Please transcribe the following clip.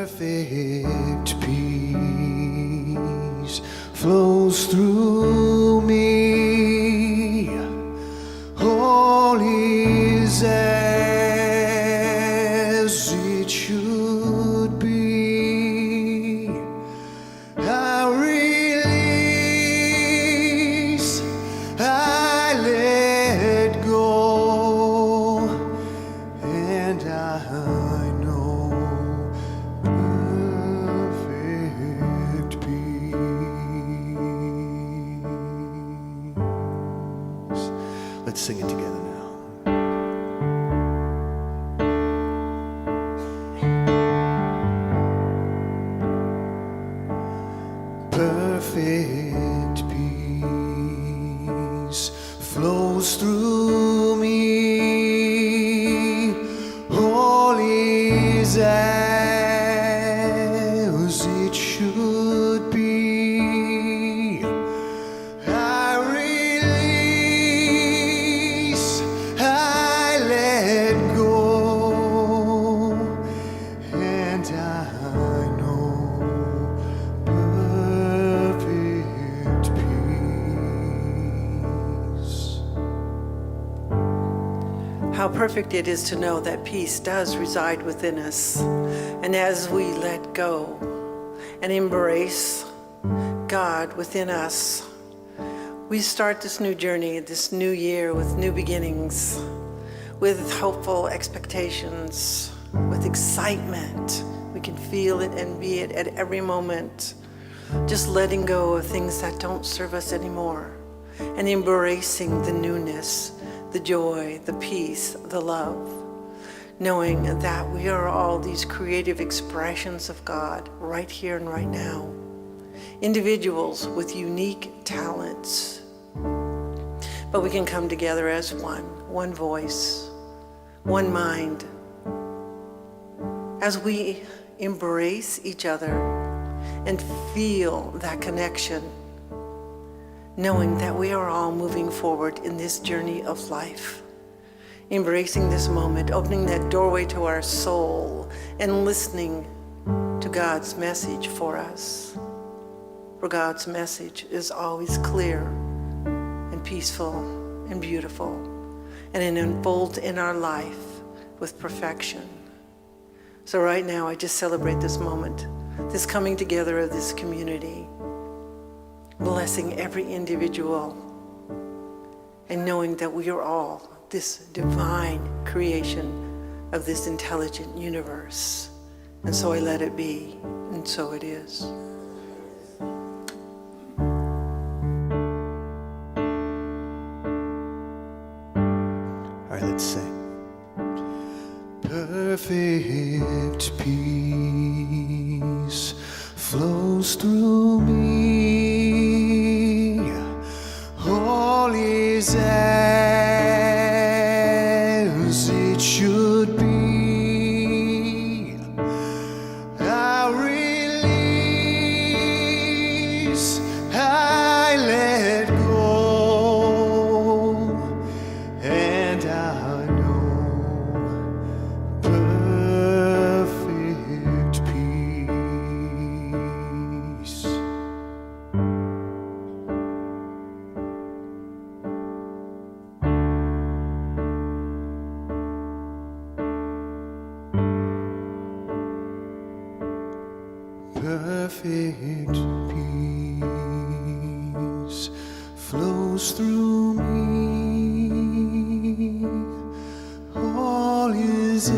Perfect peace flows through me. All is as it should be. I release, I let go, and I know perfect peace. Let's sing it together now. Perfect peace flows through me. All is as it should be. I release, I let go, and I know perfect peace. How perfect it is to know that peace does reside within us. And as we let go and embrace God within us, we start this new journey, this new year with new beginnings, with hopeful expectations, with excitement. We can feel it and be it at every moment. Just letting go of things that don't serve us anymore and embracing the newness, the joy, the peace, the love, knowing that we are all these creative expressions of God right here and right now. Individuals with unique talents, but we can come together as one voice, one mind, as we embrace each other and feel that connection, knowing that we are all moving forward in this journey of life, embracing this moment, opening that doorway to our soul and listening to God's message for us. For God's message is always clear and peaceful and beautiful, and it unfolds in our life with perfection. So right now, I just celebrate this moment, this coming together of this community, blessing every individual and knowing that we are all this divine creation of this intelligent universe. And so I let it be, and so it is. All right, let's sing. Perfect peace flows through me. All is as it should be. I release, I let go, and I know perfect peace. Perfect peace flows through me. All is